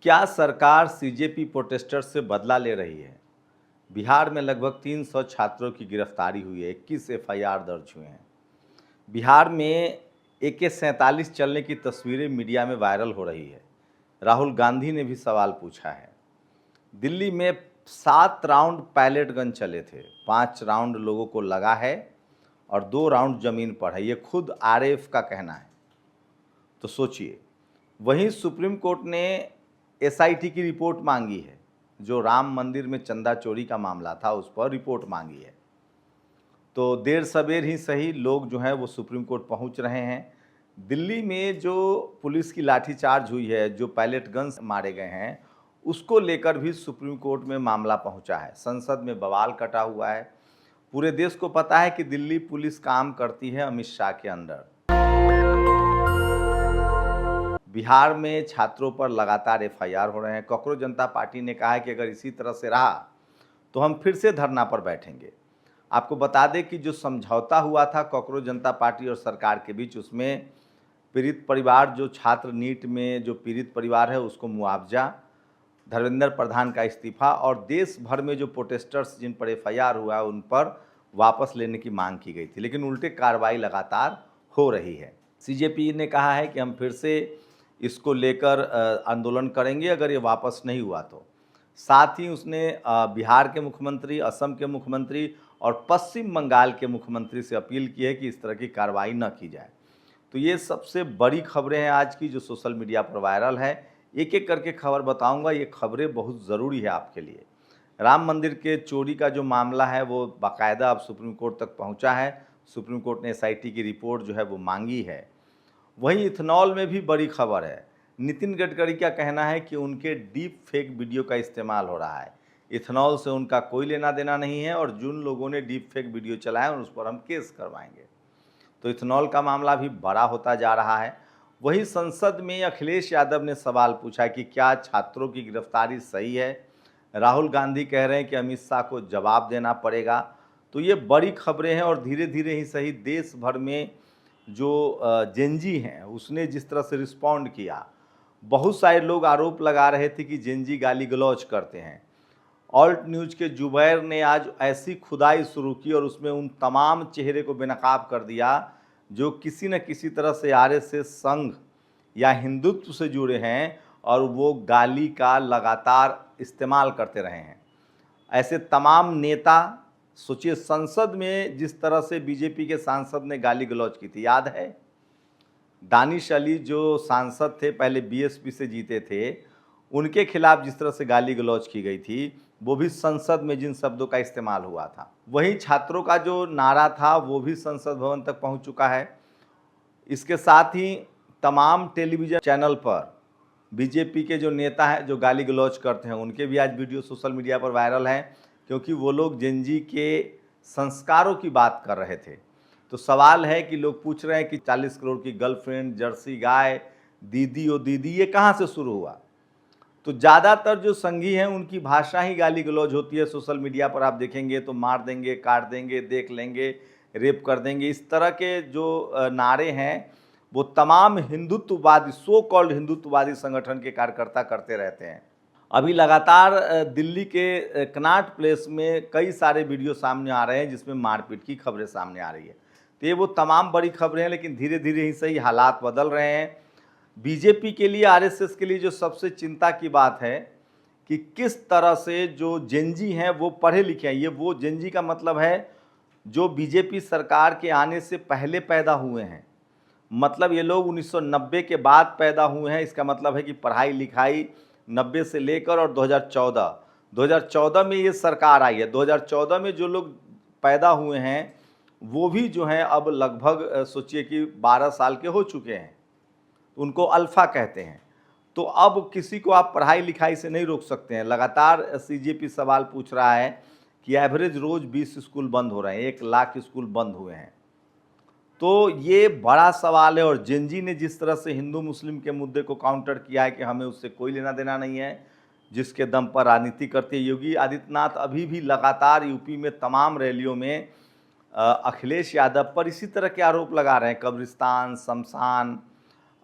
क्या सरकार CJP protesters से बदला ले रही है? बिहार में लगभग 300 छात्रों की गिरफ्तारी हुई है, 21 एफआईआर दर्ज हुए हैं। बिहार में AK-47 चलने की तस्वीरें मीडिया में वायरल हो रही है। राहुल गांधी ने भी सवाल पूछा है। दिल्ली में 7 राउंड पैलेट गन चले थे, 5 राउंड लोगों को लगा है और 2 राउंड जमीन पर है। ये खुद आरएएफ का कहना है। तो सोचिए, वहीं सुप्रीम कोर्ट ने एसआईटी की रिपोर्ट मांगी है। जो राम मंदिर में चंदा चोरी का मामला था उस पर रिपोर्ट मांगी है। तो देर सवेर ही सही लोग जो हैं वो सुप्रीम कोर्ट पहुंच रहे हैं। दिल्ली में जो पुलिस की लाठीचार्ज हुई है, जो पैलेट गन्स मारे गए हैं, उसको लेकर भी सुप्रीम कोर्ट में मामला पहुंचा है। संसद में बवाल कटा हुआ है। पूरे देश को पता है कि दिल्ली पुलिस काम करती है अमित शाह के अंडर। बिहार में छात्रों पर लगातार एफआईआर हो रहे हैं। कॉकरोच जनता पार्टी ने कहा है कि अगर इसी तरह से रहा तो हम फिर से धरना पर बैठेंगे। आपको बता दें कि जो समझौता हुआ था कॉकरोच जनता पार्टी और सरकार के बीच, उसमें पीड़ित परिवार, जो छात्र नीट में जो पीड़ित परिवार है उसको मुआवजा, धर्मेंद्र प्रधान का इस्तीफा और देश भर में जो प्रोटेस्टर्स जिन पर एफआईआर हुआ है उन पर वापस लेने की मांग की गई थी। लेकिन उल्टे कार्रवाई लगातार हो रही है। सीजेपी ने कहा है कि हम फिर से इसको लेकर आंदोलन करेंगे अगर ये वापस नहीं हुआ तो। साथ ही उसने बिहार के मुख्यमंत्री, असम के मुख्यमंत्री और पश्चिम बंगाल के मुख्यमंत्री से अपील की है कि इस तरह की कार्रवाई न की जाए। तो ये सबसे बड़ी खबरें हैं आज की जो सोशल मीडिया पर वायरल है। एक एक करके खबर बताऊंगा। ये खबरें बहुत ज़रूरी है आपके लिए। राम मंदिर के चोरी का जो मामला है वो बाकायदा अब सुप्रीम कोर्ट तक पहुंचा है। सुप्रीम कोर्ट ने एसआईटी की रिपोर्ट जो है वो मांगी है। वहीं इथेनॉल में भी बड़ी खबर है। नितिन गडकरी का कहना है कि उनके डीप फेक वीडियो का इस्तेमाल हो रहा है। इथेनॉल से उनका कोई लेना देना नहीं है और जिन लोगों ने डीप फेक वीडियो चलाया उस पर हम केस करवाएंगे। तो इथेनॉल का मामला भी बड़ा होता जा रहा है। वहीं संसद में अखिलेश यादव ने सवाल पूछा कि क्या छात्रों की गिरफ्तारी सही है। राहुल गांधी कह रहे हैं कि अमित शाह को जवाब देना पड़ेगा। तो ये बड़ी खबरें हैं और धीरे धीरे ही सही देश भर में जो जेनजी हैं उसने जिस तरह से रिस्पॉन्ड किया। बहुत सारे लोग आरोप लगा रहे थे कि जेनजी गाली गलौज करते हैं। ऑल्ट न्यूज़ के जुबैर ने आज ऐसी खुदाई शुरू की और उसमें उन तमाम चेहरे को बेनकाब कर दिया जो किसी न किसी तरह से आरएसएस संघ या हिंदुत्व से जुड़े हैं और वो गाली का लगातार इस्तेमाल करते रहे हैं। ऐसे तमाम नेता, सोचिए संसद में जिस तरह से बीजेपी के सांसद ने गाली गलौज की थी, याद है? दानिश अली जो सांसद थे, पहले बीएसपी से जीते थे, उनके खिलाफ जिस तरह से गाली गलौज की गई थी, वो भी संसद में जिन शब्दों का इस्तेमाल हुआ था। वहीं छात्रों का जो नारा था वो भी संसद भवन तक पहुंच चुका है। इसके साथ ही तमाम टेलीविज़न चैनल पर बीजेपी के जो नेता हैं जो गाली गलौज करते हैं उनके भी आज वीडियो सोशल मीडिया पर वायरल हैं, क्योंकि वो लोग जेनजी के संस्कारों की बात कर रहे थे। तो सवाल है कि लोग पूछ रहे हैं कि 40 करोड़ की गर्लफ्रेंड, जर्सी गाय, दीदी ओ दीदी, ये कहाँ से शुरू हुआ? तो ज़्यादातर जो संघी हैं उनकी भाषा ही गाली गलौज होती है। सोशल मीडिया पर आप देखेंगे तो मार देंगे, काट देंगे, देख लेंगे, रेप कर देंगे, इस तरह के जो नारे हैं वो तमाम हिंदुत्ववादी, सो कॉल्ड हिंदुत्ववादी संगठन के कार्यकर्ता करते रहते हैं। अभी लगातार दिल्ली के कनॉट प्लेस में कई सारे वीडियो सामने आ रहे हैं जिसमें मारपीट की खबरें सामने आ रही है। तो ये वो तमाम बड़ी खबरें हैं, लेकिन धीरे धीरे ही सही हालात बदल रहे हैं। बीजेपी के लिए, आरएसएस के लिए जो सबसे चिंता की बात है कि किस तरह से जो जेनजी हैं वो पढ़े लिखे हैं। ये वो जेनजी का मतलब है जो बीजेपी सरकार के आने से पहले पैदा हुए हैं। मतलब ये लोग 1990 के बाद पैदा हुए हैं। इसका मतलब है कि पढ़ाई लिखाई 90 से लेकर और 2014 में ये सरकार आई है। 2014 में जो लोग पैदा हुए हैं वो भी जो हैं अब लगभग सोचिए कि 12 साल के हो चुके हैं। उनको अल्फ़ा कहते हैं। तो अब किसी को आप पढ़ाई लिखाई से नहीं रोक सकते हैं। लगातार सीजेपी सवाल पूछ रहा है कि एवरेज रोज़ 20 स्कूल बंद हो रहे हैं, 1 लाख स्कूल बंद हुए हैं। तो ये बड़ा सवाल है। और जेनजी ने जिस तरह से हिंदू मुस्लिम के मुद्दे को काउंटर किया है कि हमें उससे कोई लेना देना नहीं है, जिसके दम पर राजनीति करती है। योगी आदित्यनाथ अभी भी लगातार यूपी में तमाम रैलियों में अखिलेश यादव पर इसी तरह के आरोप लगा रहे हैं, कब्रिस्तान, शमशान,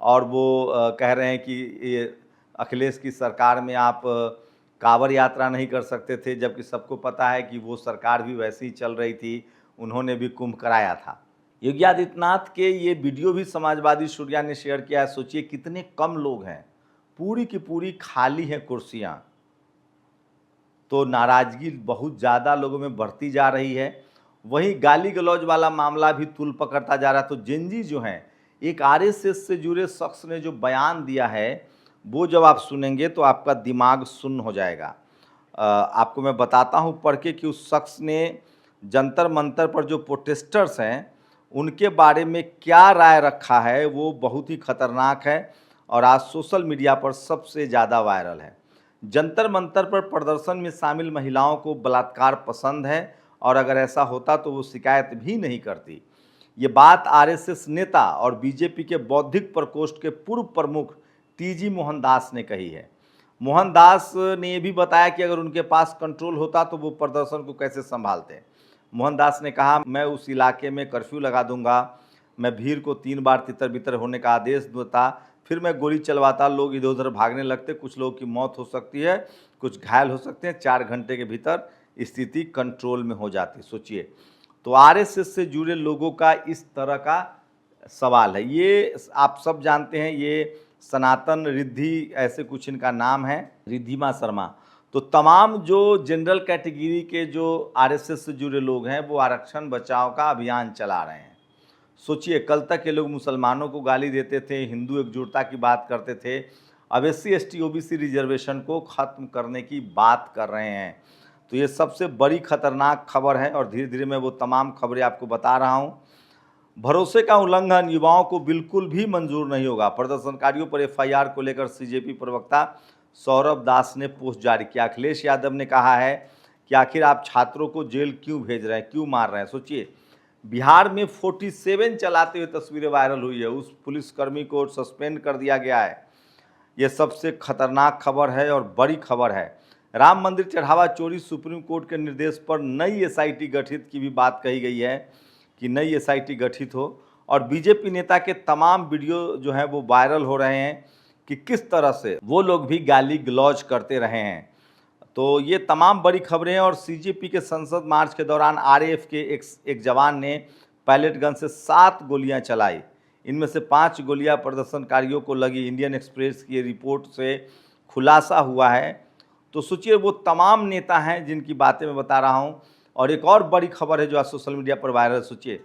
और वो कह रहे हैं कि ये अखिलेश की सरकार में आप कांवड़ यात्रा नहीं कर सकते थे, जबकि सबको पता है कि वो सरकार भी वैसे ही चल रही थी, उन्होंने भी कुंभ कराया था। योगी आदित्यनाथ के ये वीडियो भी समाजवादी सूर्या ने शेयर किया है। सोचिए कितने कम लोग हैं, पूरी की पूरी खाली हैं कुर्सियां, तो नाराजगी बहुत ज़्यादा लोगों में बढ़ती जा रही है। वहीं गाली गलौज वाला मामला भी तूल पकड़ता जा रहा है। तो जेनजी जो हैं, एक आरएसएस से जुड़े शख्स ने जो बयान दिया है, वो जब आप सुनेंगे तो आपका दिमाग सुन्न हो जाएगा। आपको मैं बताता हूँ पढ़ के कि उस शख्स ने जंतर मंतर पर जो प्रोटेस्टर्स हैं उनके बारे में क्या राय रखा है, वो बहुत ही खतरनाक है और आज सोशल मीडिया पर सबसे ज़्यादा वायरल है। जंतर मंतर पर प्रदर्शन में शामिल महिलाओं को बलात्कार पसंद है और अगर ऐसा होता तो वो शिकायत भी नहीं करती। ये बात आरएसएस नेता और बीजेपी के बौद्धिक प्रकोष्ठ के पूर्व प्रमुख टीजी मोहनदास ने कही है। मोहनदास ने ये भी बताया कि अगर उनके पास कंट्रोल होता तो वो प्रदर्शन को कैसे संभालते। मोहनदास ने कहा, मैं उस इलाके में कर्फ्यू लगा दूंगा, मैं भीड़ को 3 बार तितर बितर होने का आदेश देता, फिर मैं गोली चलवाता, लोग इधर उधर भागने लगते, कुछ लोगों की मौत हो सकती है, कुछ घायल हो सकते हैं, 4 घंटे के भीतर स्थिति कंट्रोल में हो जाती। सोचिए, तो आरएसएस से जुड़े लोगों का इस तरह का सवाल है। ये आप सब जानते हैं, ये सनातन रिद्धि ऐसे कुछ इनका नाम है, रिद्धिमा शर्मा। तो तमाम जो जनरल कैटेगरी के जो आरएसएस से जुड़े लोग हैं वो आरक्षण बचाओ का अभियान चला रहे हैं। सोचिए, कल तक ये लोग मुसलमानों को गाली देते थे, हिंदू एकजुटता की बात करते थे, अब SC ST OBC रिजर्वेशन को ख़त्म करने की बात कर रहे हैं। तो ये सबसे बड़ी खतरनाक खबर है और धीरे धीरे मैं वो तमाम खबरें आपको बता रहा हूँ। भरोसे का उल्लंघन युवाओं को बिल्कुल भी मंजूर नहीं होगा। प्रदर्शनकारियों पर FIR को लेकर CJP प्रवक्ता सौरभ दास ने पोस्ट जारी किया। अखिलेश यादव ने कहा है कि आखिर आप छात्रों को जेल क्यों भेज रहे हैं, क्यों मार रहे हैं। सोचिए, बिहार में 47 चलाते हुए तस्वीरें वायरल हुई है, उस पुलिसकर्मी को सस्पेंड कर दिया गया है। ये सबसे खतरनाक खबर है और बड़ी खबर है। राम मंदिर चढ़ावा चोरी, सुप्रीम कोर्ट के निर्देश पर नई SIT गठित की भी बात कही गई है कि नई SIT गठित हो। और बीजेपी नेता के तमाम वीडियो जो हैं वो वायरल हो रहे हैं कि किस तरह से वो लोग भी गाली गलौज करते रहे हैं। तो ये तमाम बड़ी खबरें हैं। और CJP के संसद मार्च के दौरान RAF के एक जवान ने पैलेट गन से 7 गोलियां चलाई, इनमें से 5 गोलियां प्रदर्शनकारियों को लगी। इंडियन एक्सप्रेस की रिपोर्ट से खुलासा हुआ है। तो सोचिए, वो तमाम नेता हैं जिनकी बातें मैं बता रहा हूं। और एक और बड़ी खबर है जो आज सोशल मीडिया पर वायरल। सोचिए,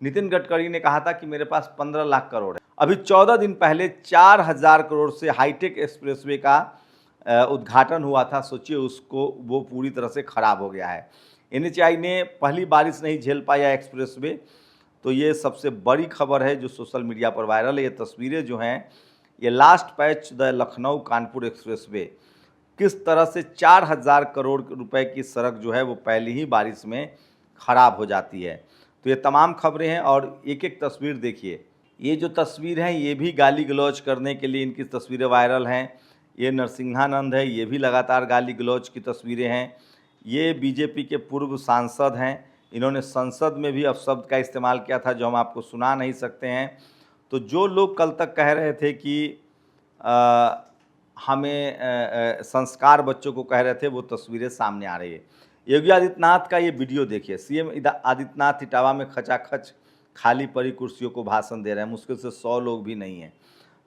नितिन गडकरी ने कहा था कि मेरे पास 15 लाख करोड़ है। अभी 14 दिन पहले 4000 करोड़ से हाईटेक एक्सप्रेसवे का उद्घाटन हुआ था। सोचिए, उसको वो पूरी तरह से खराब हो गया है। NHAI ने पहली बारिश नहीं झेल पाया एक्सप्रेसवे। तो ये सबसे बड़ी खबर है जो सोशल मीडिया पर वायरल है। ये तस्वीरें जो हैं, ये last patch the Lucknow Kanpur expressway, किस तरह से 4000 करोड़ रुपए की सड़क जो है वो पहली ही बारिश में ख़राब हो जाती है। तो ये तमाम खबरें हैं और एक एक तस्वीर देखिए। ये जो तस्वीर है ये भी गाली गलौज करने के लिए इनकी तस्वीरें वायरल हैं। ये नरसिंहानंद है, ये भी लगातार गाली गलौज की तस्वीरें हैं। ये बीजेपी के पूर्व सांसद हैं, इन्होंने संसद में भी अपशब्द का इस्तेमाल किया था जो हम आपको सुना नहीं सकते हैं। तो जो लोग कल तक कह रहे थे कि हमें संस्कार बच्चों को कह रहे थे, वो तस्वीरें सामने आ रही है। योगी आदित्यनाथ का ये वीडियो देखिए। CM आदित्यनाथ इटावा में खचाखच खाली पड़ी कुर्सियों को भाषण दे रहे हैं, मुश्किल से 100 लोग भी नहीं हैं।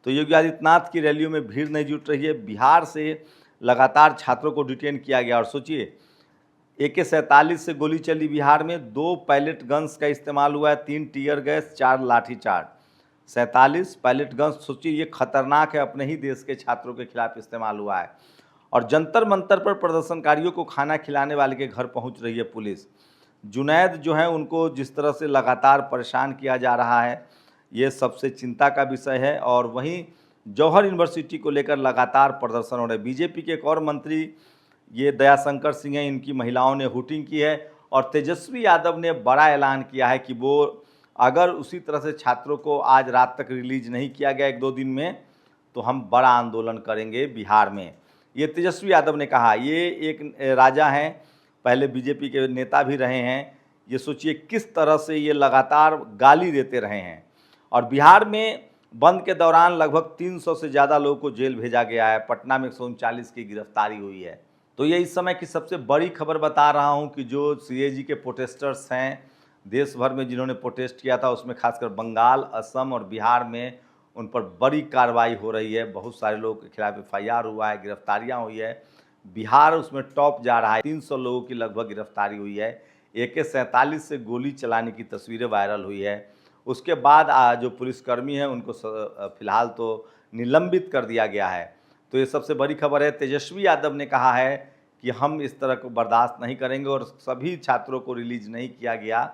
तो योगी आदित्यनाथ की रैलियों में भीड़ नहीं जुट रही है। बिहार से लगातार छात्रों को डिटेन किया गया और सोचिए, AK-47 से गोली चली बिहार में, 2 पैलेट गन्स का इस्तेमाल हुआ है, 3 tear gas, 4 lathicharge, 47 pellet guns. सोचिए, ये खतरनाक है, अपने ही देश के छात्रों के खिलाफ इस्तेमाल हुआ है। और जंतर मंतर पर प्रदर्शनकारियों को खाना खिलाने वाले के घर पहुंच रही है पुलिस। जुनैद जो है उनको जिस तरह से लगातार परेशान किया जा रहा है, ये सबसे चिंता का विषय है। और वहीं जौहर यूनिवर्सिटी को लेकर लगातार प्रदर्शन हो रहे हैं। बीजेपी के एक और मंत्री ये दयाशंकर सिंह हैं, इनकी महिलाओं ने हुटिंग की है। और तेजस्वी यादव ने बड़ा ऐलान किया है कि वो अगर उसी तरह से छात्रों को आज रात तक रिलीज नहीं किया गया 1-2 दिन में, तो हम बड़ा आंदोलन करेंगे बिहार में। ये तेजस्वी यादव ने कहा। ये एक राजा हैं, पहले बीजेपी के नेता भी रहे हैं। ये सोचिए किस तरह से ये लगातार गाली देते रहे हैं। और बिहार में बंद के दौरान लगभग 300 से ज़्यादा लोगों को जेल भेजा गया है। पटना में 139 की गिरफ्तारी हुई है। तो ये इस समय की सबसे बड़ी खबर बता रहा हूँ कि जो सीएजी के प्रोटेस्टर्स हैं देश भर में, जिन्होंने प्रोटेस्ट किया था, उसमें खासकर बंगाल, असम और बिहार में उन पर बड़ी कार्रवाई हो रही है। बहुत सारे लोगों के खिलाफ एफआईआर हुआ है, गिरफ्तारियां हुई है। बिहार उसमें टॉप जा रहा है, 300 लोगों की लगभग गिरफ्तारी हुई है। AK-47 से गोली चलाने की तस्वीरें वायरल हुई है। उसके बाद जो पुलिसकर्मी हैं उनको फिलहाल तो निलंबित कर दिया गया है। तो ये सबसे बड़ी खबर है। तेजस्वी यादव ने कहा है कि हम इस तरह को बर्दाश्त नहीं करेंगे और सभी छात्रों को रिलीज नहीं किया गया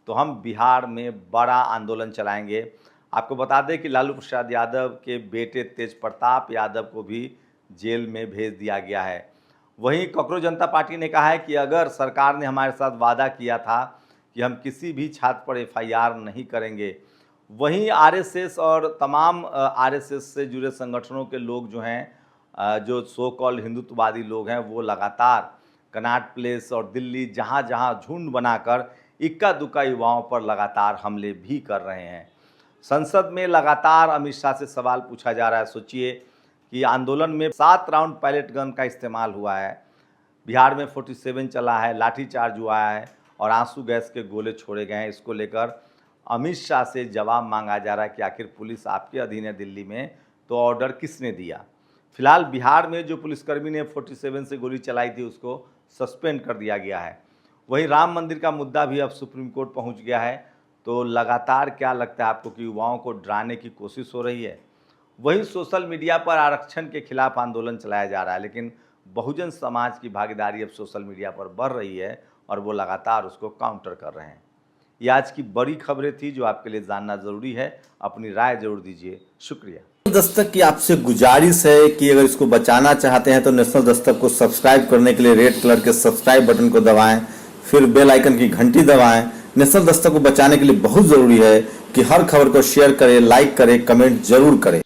तो हम बिहार में बड़ा आंदोलन चलाएंगे। आपको बता दें कि लालू प्रसाद यादव के बेटे तेज प्रताप यादव को भी जेल में भेज दिया गया है। वहीं कॉकरोच जनता पार्टी ने कहा है कि अगर सरकार ने हमारे साथ वादा किया था कि हम किसी भी छात्र पर एफआईआर नहीं करेंगे, वहीं आरएसएस और तमाम आरएसएस से जुड़े संगठनों के लोग जो हैं, जो सो कॉल्ड हिंदुत्ववादी लोग हैं, वो लगातार कनॉट प्लेस और दिल्ली जहाँ जहाँ झुंड बनाकर इक्का दुक्का युवाओं पर लगातार हमले भी कर रहे हैं। संसद में लगातार अमित शाह से सवाल पूछा जा रहा है। सोचिए कि आंदोलन में 7 राउंड पैलेट गन का इस्तेमाल हुआ है, बिहार में 47 चला है, लाठीचार्ज हुआ है और आंसू गैस के गोले छोड़े गए हैं। इसको लेकर अमित शाह से जवाब मांगा जा रहा है कि आखिर पुलिस आपके अधीन है दिल्ली में, तो ऑर्डर किसने दिया। फिलहाल बिहार में जो पुलिसकर्मी ने 47 से गोली चलाई थी उसको सस्पेंड कर दिया गया है। वहीं राम मंदिर का मुद्दा भी अब सुप्रीम कोर्ट पहुंच गया है। तो लगातार क्या लगता है आपको कि युवाओं को डराने की कोशिश हो रही है? वहीं सोशल मीडिया पर आरक्षण के खिलाफ आंदोलन चलाया जा रहा है, लेकिन बहुजन समाज की भागीदारी अब सोशल मीडिया पर बढ़ रही है और वो लगातार उसको काउंटर कर रहे हैं। ये आज की बड़ी खबरें थी जो आपके लिए जानना ज़रूरी है। अपनी राय जरूर दीजिए। शुक्रिया। दस्तक की आपसे गुजारिश है कि अगर इसको बचाना चाहते हैं तो नेशनल दस्तक को सब्सक्राइब करने के लिए रेड कलर के सब्सक्राइब बटन को दबाएं, फिर बेल आइकन की घंटी दबाएं। नेशनल दस्तक को बचाने के लिए बहुत जरूरी है कि हर खबर को शेयर करें, लाइक करें, कमेंट जरूर करें।